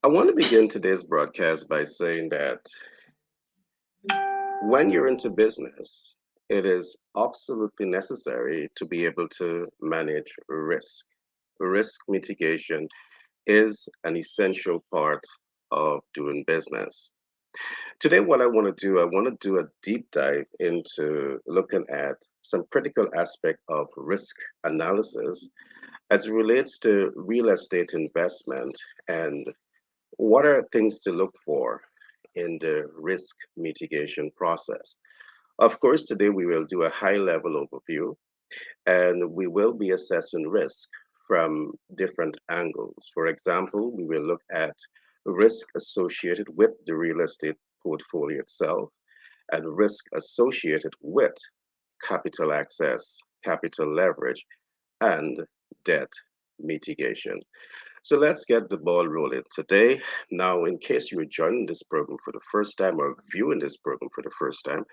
I want to begin today's broadcast by saying that when you're into business, it is absolutely necessary to be able to manage risk. Risk mitigation is an essential part of doing business. Today, what I want to do a deep dive into looking at some critical aspect of risk analysis as it relates to real estate investment and what are things to look for in the risk mitigation process. Of course, today we will do a high level overview and we will be assessing risk from different angles. For example, we will look at risk associated with the real estate portfolio itself and risk associated with capital access, capital leverage, and debt mitigation. So let's get the ball rolling today. Now, in case you are joining this program for the first time or viewing this program for the first time,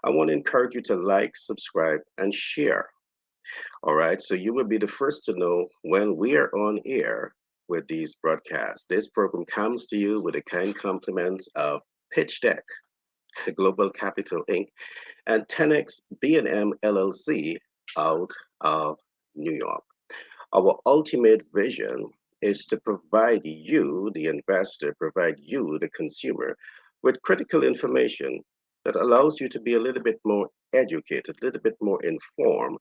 I want to encourage you to like, subscribe, and share. All right, so you will be the first to know when we are on air with these broadcasts. This program comes to you with the kind compliments of Pitch Deck, Global Capital Inc., and 10X B&M LLC out of New York. Our ultimate vision is to provide you, the investor, provide you, the consumer, with critical information that allows you to be a little bit more educated, a little bit more informed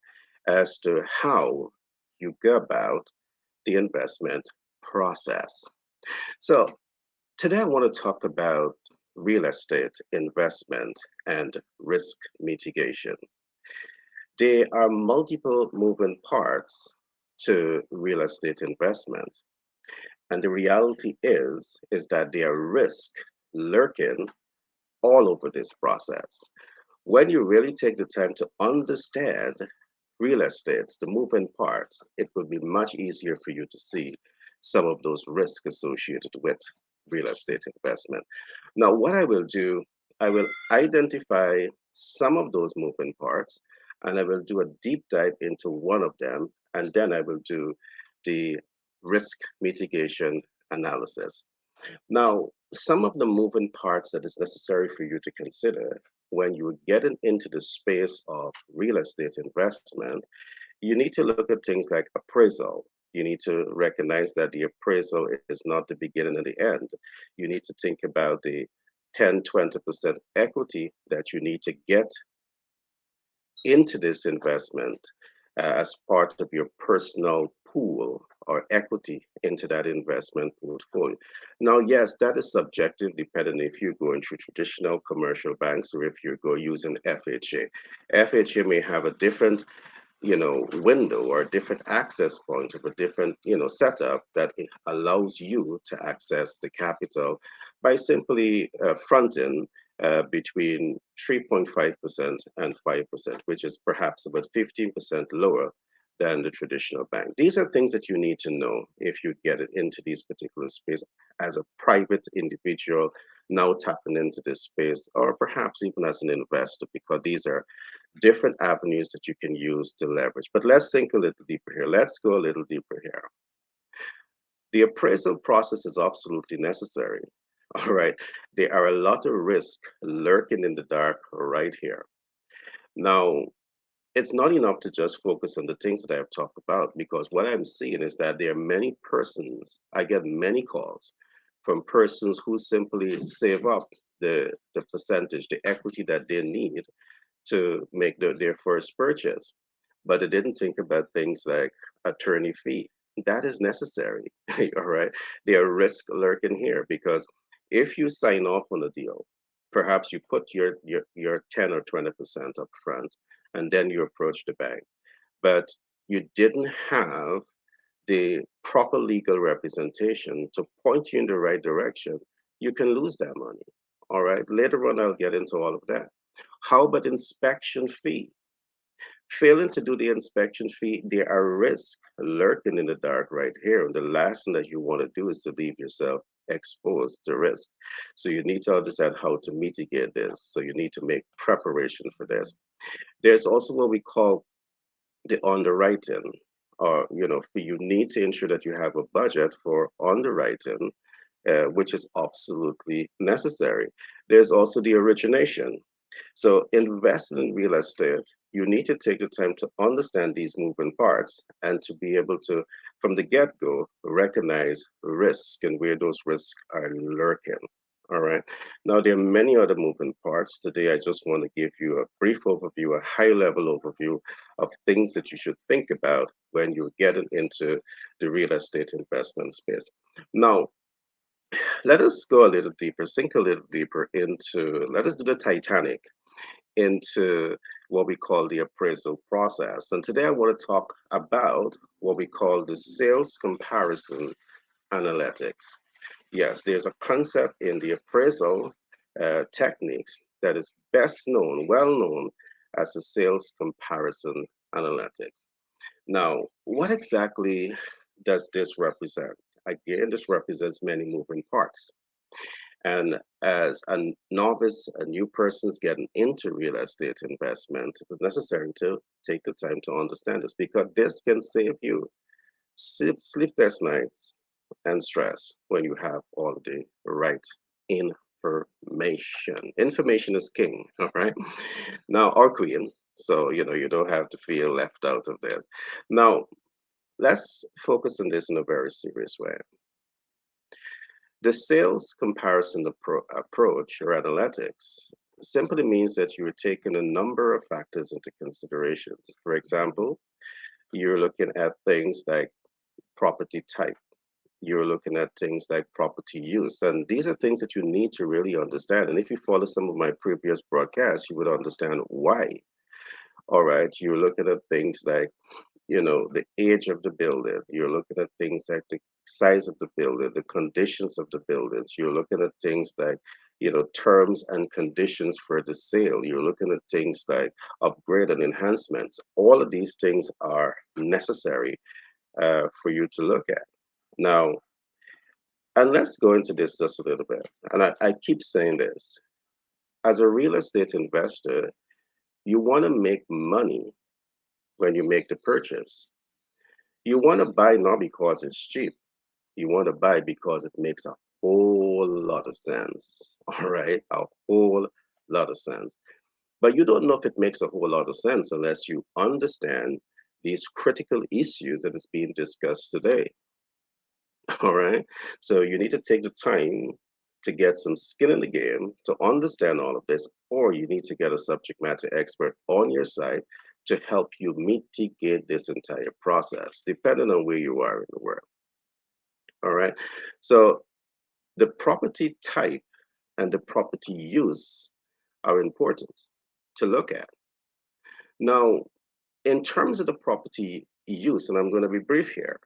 as to how you go about the investment process. So, today I want to talk about real estate investment and risk mitigation. There are multiple moving parts to real estate investment. And the reality is that there are risks lurking all over this process. When you really take the time to understand real estates, the moving parts, it will be much easier for you to see some of those risks associated with real estate investment. Now, what I will do, I will identify some of those moving parts and I will do a deep dive into one of them, and then I will do the risk mitigation analysis. Now, some of the moving parts that is necessary for you to consider when you're getting into the space of real estate investment, you need to look at things like appraisal. You need to recognize that the appraisal is not the beginning and the end. You need to think about the 10, 20% equity that you need to get into this investment as part of your personal pool or equity into that investment portfolio. Now, yes, that is subjective depending if you're going through traditional commercial banks or if you go using FHA. FHA may have a different window or a different access point of a different setup that it allows you to access the capital by simply fronting between 3.5% and 5%, which is perhaps about 15% lower than the traditional bank. These are things that you need to know if you get it into these particular space as a private individual now tapping into this space, or perhaps even as an investor, because these are different avenues that you can use to leverage. But let's think a little deeper here. Let's go a little deeper here. The appraisal process is absolutely necessary. All right. There are a lot of risks lurking in the dark right here. Now, it's not enough to just focus on the things that I've talked about, because what I'm seeing is that there are many persons, I get many calls from persons who simply save up the percentage, the equity that they need to make their first purchase, but they didn't think about things like attorney fee. That is necessary. All right. There are risks lurking here because if you sign off on a deal, perhaps you put your 10 or 20% up front and then you approach the bank, but you didn't have the proper legal representation to point you in the right direction, you can lose that money. All right. Later on, I'll get into all of that. How about inspection fee? Failing to do the inspection fee, there are risks lurking in the dark right here. And the last thing that you want to do is to leave yourself exposed to risk. So you need to understand how to mitigate this. So you need to make preparation for this. There's also what we call the underwriting, or you need to ensure that you have a budget for underwriting, which is absolutely necessary. There's also the origination. So, investing in real estate, you need to take the time to understand these moving parts and to be able to, from the get go, recognize risk and where those risks are lurking. All right. Now, there are many other moving parts. Today, I just want to give you a brief overview, a high level overview of things that you should think about when you're getting into the real estate investment space. Now, let us go a little deeper, sink a little deeper into, let us do the Titanic into what we call the appraisal process. And today I want to talk about what we call the sales comparison analytics. Yes, there's a concept in the appraisal techniques that is best known, well known as the sales comparison analytics. Now, what exactly does this represent? Again, this represents many moving parts. And as a novice, a new person's getting into real estate investment, it is necessary to take the time to understand this because this can save you sleepless nights and stress when you have all the right information. Information is king, all right? Now, or queen. So, you don't have to feel left out of this. Now, let's focus on this in a very serious way. The sales comparison approach or analytics simply means that you're taking a number of factors into consideration. For example, you're looking at things like property type. You're looking at things like property use. And these are things that you need to really understand. And if you follow some of my previous broadcasts, you would understand why. All right. You're looking at things like the age of the building. You're looking at things like the size of the building, the conditions of the buildings. You're looking at things like, terms and conditions for the sale. You're looking at things like upgrade and enhancements. All of these things are necessary for you to look at. Now, and let's go into this just a little bit. And I keep saying this. As a real estate investor, you want to make money when you make the purchase. You want to buy not because it's cheap. You want to buy because it makes a whole lot of sense. All right, a whole lot of sense. But you don't know if it makes a whole lot of sense unless you understand these critical issues that is being discussed today. All right, so you need to take the time to get some skin in the game to understand all of this, or you need to get a subject matter expert on your side to help you mitigate this entire process, depending on where you are in the world. All right. So the property type and the property use are important to look at. Now, in terms of the property use, and I'm going to be brief here,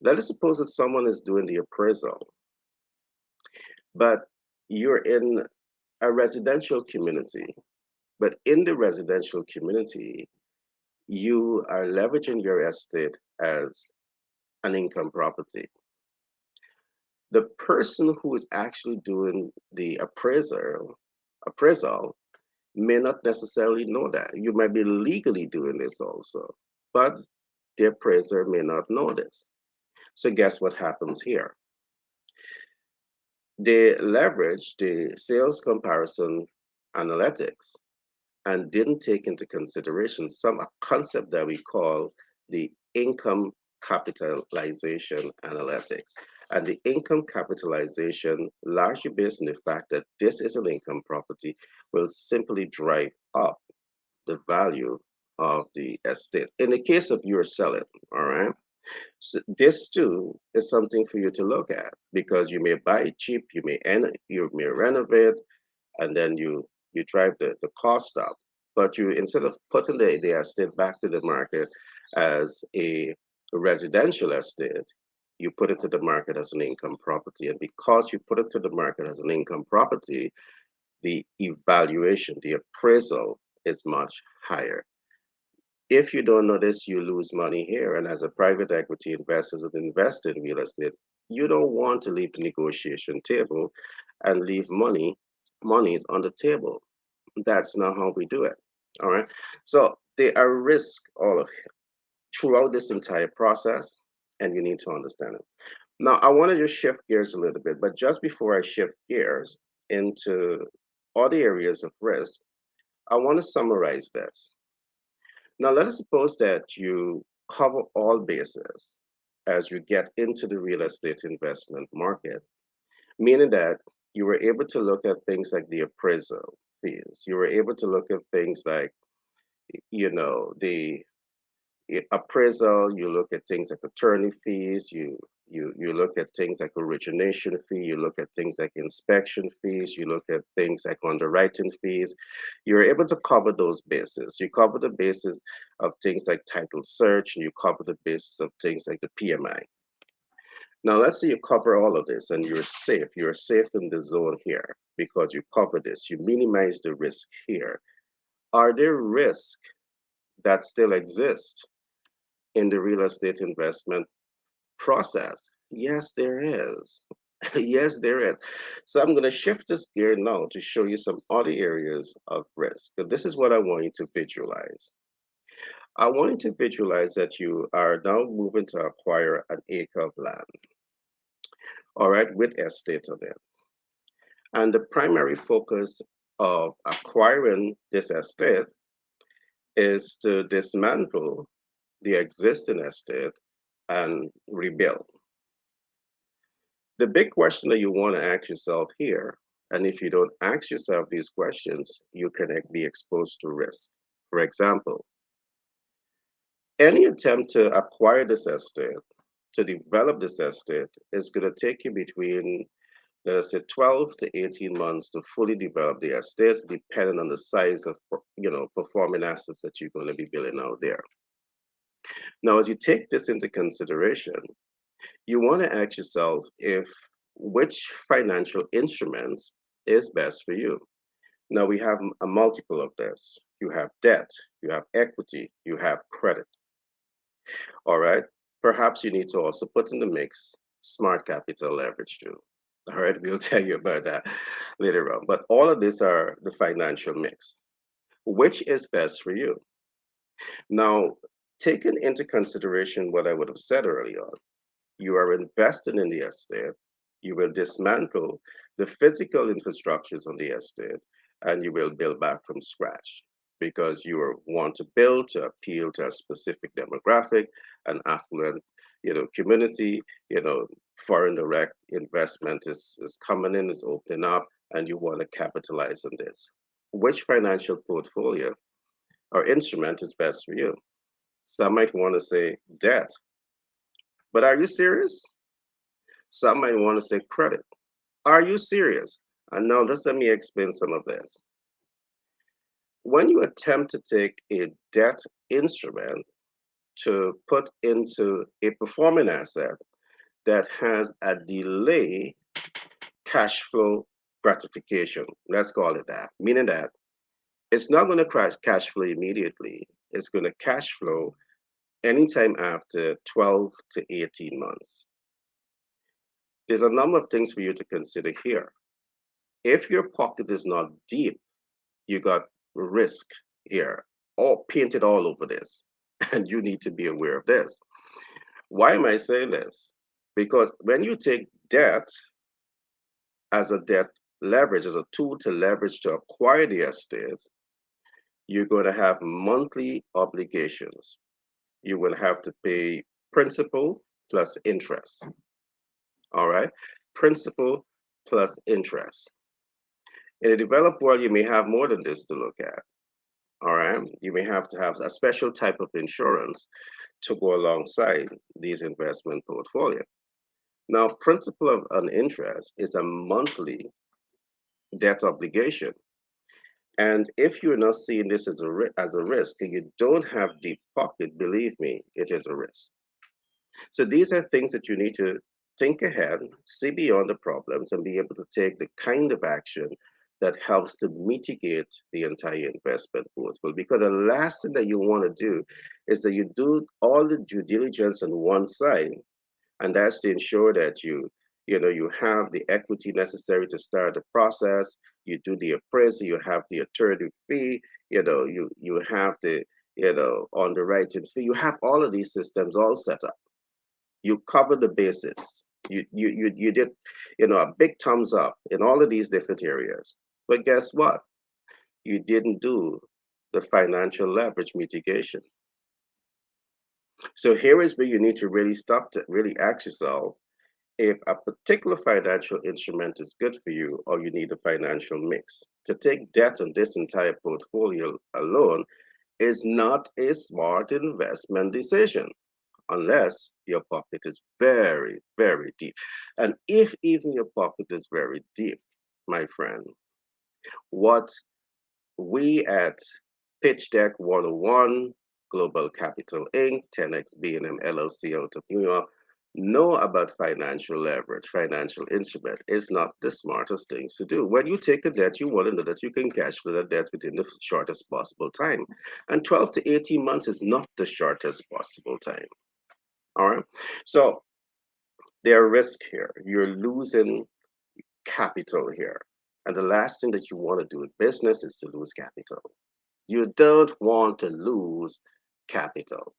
let us suppose that someone is doing the appraisal, but you're in a residential community. But in the residential community, you are leveraging your estate as an income property. The person who is actually doing the appraisal may not necessarily know that. You might be legally doing this also, but the appraiser may not know this. So guess what happens here? They leverage the sales comparison analytics and didn't take into consideration some a concept that we call the income capitalization analytics. And the income capitalization, largely based on the fact that this is an income property, will simply drive up the value of the estate. In the case of you're selling, all right? So this too is something for you to look at because you may buy it cheap, you may renovate, and then you drive the cost up. But you instead of putting the estate back to the market as a residential estate, you put it to the market as an income property. And because you put it to the market as an income property, the evaluation, the appraisal is much higher. If you don't know this, you lose money here. And as a private equity investor that invest in real estate, You don't want to leave the negotiation table and leave monies on the table. That's not how we do it. All right. So there are risks all throughout this entire process, and you need to understand it. Now, I want to just shift gears a little bit, but just before I shift gears into other areas of risk, I want to summarize this. Now, let us suppose that you cover all bases as you get into the real estate investment market, meaning that you were able to look at things like the appraisal fees. You were able to look at things like, the appraisal, you look at things like attorney fees, you look at things like origination fee, you look at things like inspection fees, you look at things like underwriting fees. You're able to cover those bases. You cover the basis of things like title search, and you cover the basis of things like the PMI. Now let's say you cover all of this and you're safe. You're safe in the zone here because you cover this. You minimize the risk here. Are there risks that still exist in the real estate investment process? Yes, there is. Yes, there is. So I'm going to shift this gear now to show you some other areas of risk. And this is what I want you to visualize. I want you to visualize that you are now moving to acquire an acre of land, all right, with estate on it. And the primary focus of acquiring this estate is to dismantle the existing estate and rebuild. The big question that you want to ask yourself here, and if you don't ask yourself these questions, you can be exposed to risk. For example, any attempt to acquire this estate, to develop this estate, is going to take you between, let us say, 12 to 18 months to fully develop the estate, depending on the size of, performing assets that you're going to be building out there. Now, as you take this into consideration, you want to ask yourself if which financial instruments is best for you. Now we have a multiple of this. You have debt, you have equity, you have credit. All right. Perhaps you need to also put in the mix smart capital leverage too. All right. We'll tell you about that later on. But all of these are the financial mix. Which is best for you? Now, taking into consideration what I would have said earlier, you are investing in the estate, you will dismantle the physical infrastructures on the estate, and you will build back from scratch because you want to build to appeal to a specific demographic, an affluent, community, foreign direct investment is coming in, is opening up, and you want to capitalize on this. Which financial portfolio or instrument is best for you? Some might want to say debt, but are you serious? Some might want to say credit. Are you serious? And now just let me explain some of this. When you attempt to take a debt instrument to put into a performing asset that has a delay cash flow gratification, let's call it that, meaning that it's not going to crash cash flow immediately. It's going to cash flow anytime after 12 to 18 months. There's a number of things for you to consider here. If your pocket is not deep, you got risk here, all painted all over this, and you need to be aware of this. Why am I saying this? Because when you take debt as a debt leverage, as a tool to leverage to acquire the estate, you're going to have monthly obligations. You will have to pay principal plus interest. All right? Principal plus interest. In a developed world, you may have more than this to look at. All right. You may have to have a special type of insurance to go alongside these investment portfolio. Now, principal of an interest is a monthly debt obligation. And if you're not seeing this as as a risk and you don't have deep pocket, believe me, it is a risk. So these are things that you need to think ahead, see beyond the problems, and be able to take the kind of action that helps to mitigate the entire investment portfolio. Because the last thing that you want to do is that you do all the due diligence on one side, And that's to ensure that you have the equity necessary to start the process. You do the appraisal, you have the attorney fee, you have the underwriting fee. You have all of these systems all set up. You cover the bases. You did a big thumbs up in all of these different areas. But guess what? You didn't do the financial leverage mitigation. So here is where you need to really stop to really ask yourself if a particular financial instrument is good for you or you need a financial mix. To take debt on this entire portfolio alone is not a smart investment decision unless your pocket is very, very deep. And if even your pocket is very deep, my friend, what we at Pitch Deck 101, Global Capital Inc., 10X B&M LLC out of New York, know about financial leverage, financial instrument is not the smartest things to do. When you take a debt, you want to know that you can cash flow that debt within the shortest possible time. And 12 to 18 months is not the shortest possible time. All right. So there are risks here. You're losing capital here. And the last thing that you want to do in business is to lose capital. You don't want to lose capital.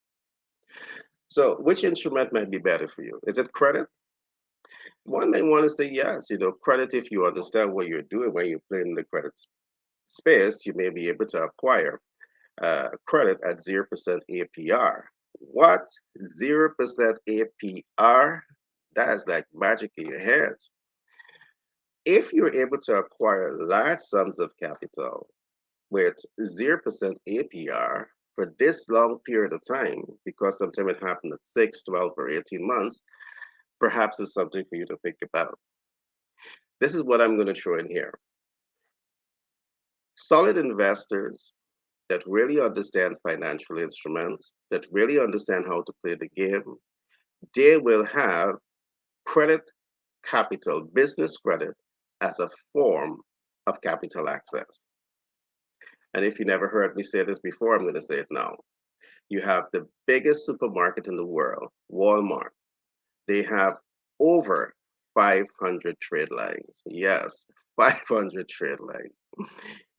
So, which instrument might be better for you? Is it credit? One may want to say yes. Credit, if you understand what you're doing when you play in the credit space, you may be able to acquire credit at 0% APR. What? 0% APR? That's like magic in your hands. If you're able to acquire large sums of capital with 0% APR for this long period of time, because sometimes it happened at 6, 12, or 18 months, perhaps it's something for you to think about. This is what I'm going to throw in here. Solid investors that really understand financial instruments, that really understand how to play the game, they will have credit capital, business credit, as a form of capital access. And if you never heard me say this before, I'm going to say it now. You have the biggest supermarket in the world, Walmart. They have over 500 trade lines. Yes, 500 trade lines.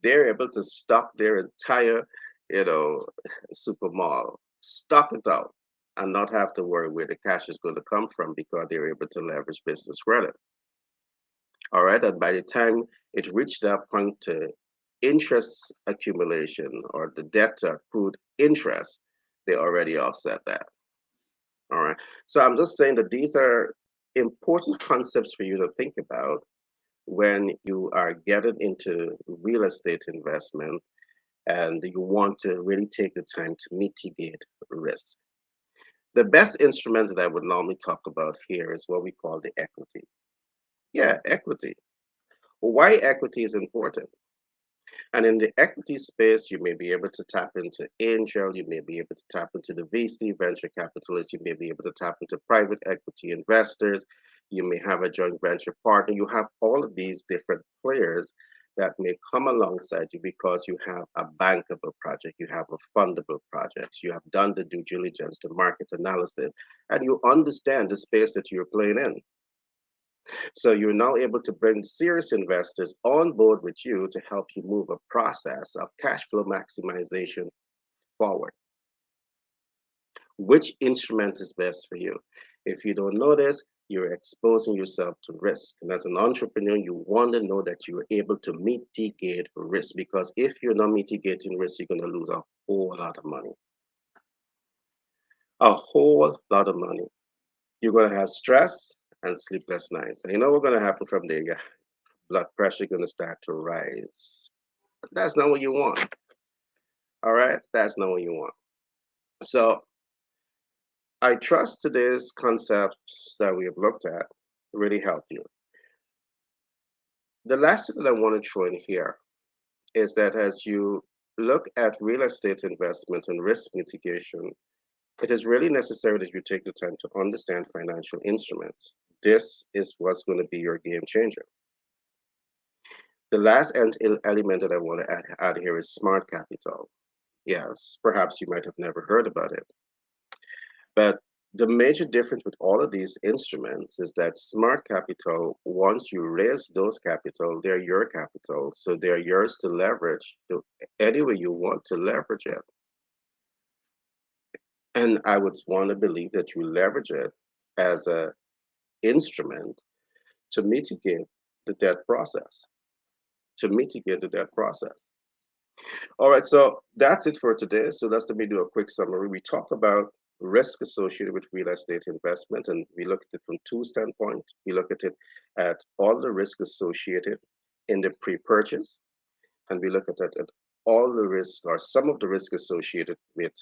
They're able to stock their entire, you know, super mall, stock it out, and not have to worry where the cash is going to come from because they're able to leverage business credit. All right, and by the time it reached that point to interest accumulation or the debt to accrued interest, they already offset that. All right. So I'm just saying that these are important concepts for you to think about when you are getting into real estate investment and you want to really take the time to mitigate risk. The best instrument that I would normally talk about here is what we call the equity. Yeah, equity. Why equity is important? And in the equity space, you may be able to tap into angel, you may be able to tap into the VC venture capitalists, you may be able to tap into private equity investors, you may have a joint venture partner. You have all of these different players that may come alongside you because you have a bankable project, you have a fundable project, you have done the due diligence, the market analysis, and you understand the space that you're playing in. So you're now able to bring serious investors on board with you to help you move a process of cash flow maximization forward. Which instrument is best for you? If you don't know this, you're exposing yourself to risk. And as an entrepreneur, you want to know that you're able to mitigate risk because if you're not mitigating risk, you're going to lose a whole lot of money. A whole lot of money. You're going to have stress and sleepless nights. And you know what's going to happen from there? Your blood pressure going to start to rise. But that's not what you want. All right? That's not what you want. So I trust today's concepts that we have looked at really help you. The last thing that I want to throw in here is that as you look at real estate investment and risk mitigation, it is really necessary that you take the time to understand financial instruments. This is what's going to be your game changer. The last element that I want to add here is smart capital. Yes, perhaps you might have never heard about it. But The major difference with all of these instruments is that smart capital, once you raise those capital, they're your capital. So they're yours to leverage any way you want to leverage it. And I would want to believe that you leverage it as a instrument to mitigate the debt process, to mitigate the debt process. All right, so that's it for today. So let's let me do a quick summary. We talk about risk associated with real estate investment, and we look at it from two standpoints. We look at it at all the risk associated in the pre-purchase, and we look at it at all the risk or some of the risk associated with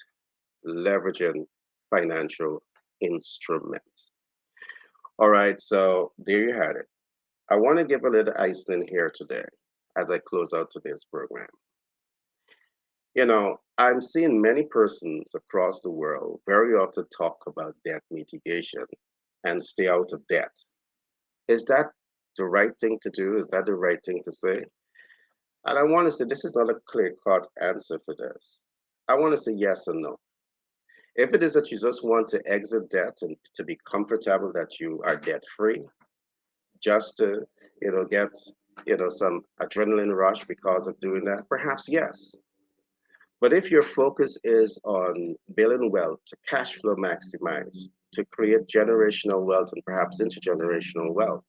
leveraging financial instruments. All right, so there you had it. I want to give a little icing here today as I close out today's program. I'm seeing many persons across the world very often talk about debt mitigation and stay out of debt. Is that the right thing to do? Is that the right thing to say? And I want to say this is not a clear cut answer for this. I want to say yes and no. If it is that you just want to exit debt and to be comfortable that you are debt free, just to, get, some adrenaline rush because of doing that, perhaps yes. But if your focus is on building wealth to cash flow maximize, to create generational wealth and perhaps intergenerational wealth,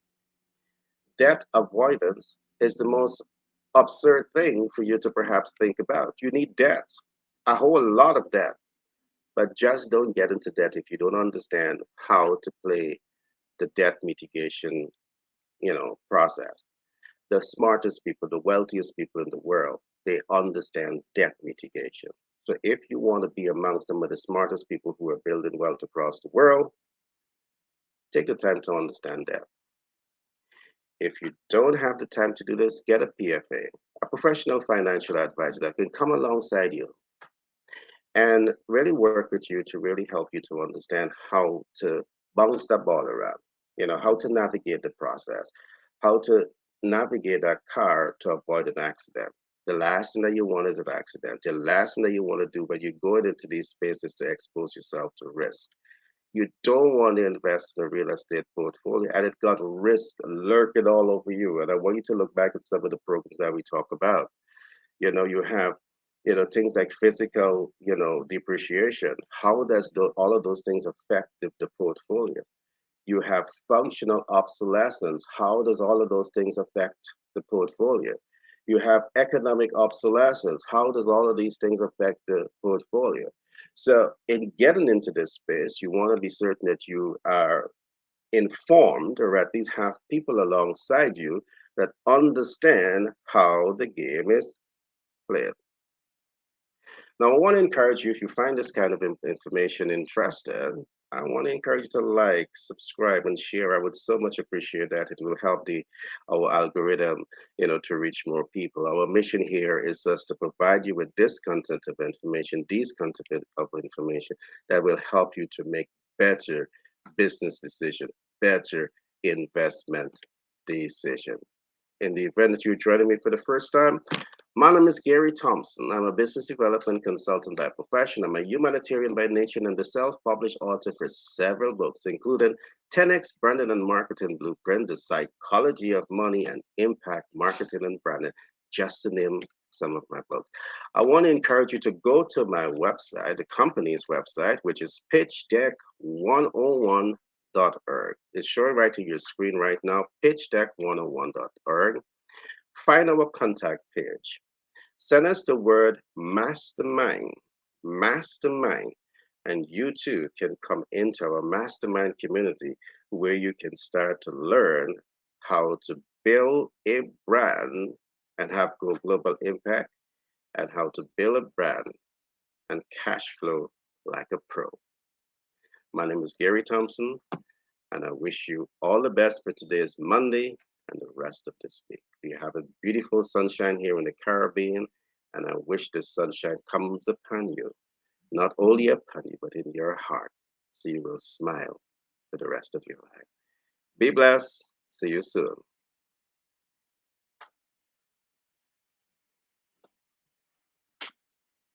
debt avoidance is the most absurd thing for you to perhaps think about. You need debt, a whole lot of debt, but just don't get into debt if you don't understand how to play the debt mitigation, process. The smartest people, the wealthiest people in the world, they understand debt mitigation. So if you want to be among some of the smartest people who are building wealth across the world, take the time to understand that. If you don't have the time to do this, get a PFA, a professional financial advisor that can come alongside you and really work with you to really help you to understand how to bounce that ball around, how to navigate the process, how to navigate that car to avoid an accident. The last thing that you want is an accident. The last thing that you want to do when you're going into these spaces to expose yourself to risk. You don't want to invest in a real estate portfolio and it got risk lurking all over you. And I want you to look back at some of the programs that we talk about. You have, things like physical, depreciation. How does all of those things affect the portfolio? You have functional obsolescence. How does all of those things affect the portfolio? You have economic obsolescence. How does all of these things affect the portfolio? So, in getting into this space, you want to be certain that you are informed or at least have people alongside you that understand how the game is played. Now, I want to encourage you, if you find this kind of information interested, I want to encourage you to like, subscribe, and share. I would so much appreciate that. It will help our algorithm, to reach more people. Our mission here is just to provide you with this content of information, these content of information that will help you to make better business decision, better investment decision. In the event that you're joining me for the first time, my name is Gary Thompson. I'm a business development consultant by profession. I'm a humanitarian by nature and the self-published author for several books, including 10x Branding and Marketing Blueprint, The Psychology of Money, and Impact Marketing and Branding, just to name some of my books. I want to encourage you to go to my website, the company's website, which is pitchdeck101.org. It's showing right to your screen right now, pitchdeck101.org. Find our contact page. Send us the word mastermind, mastermind, and you too can come into our mastermind community where you can start to learn how to build a brand and have global impact and how to build a brand and cash flow like a pro. My name is Gary Thompson, and I wish you all the best for today's Monday and the rest of this week. We have a beautiful sunshine here in the Caribbean, and I wish this sunshine comes upon you, not only upon you, but in your heart, so you will smile for the rest of your life. Be blessed. See you soon.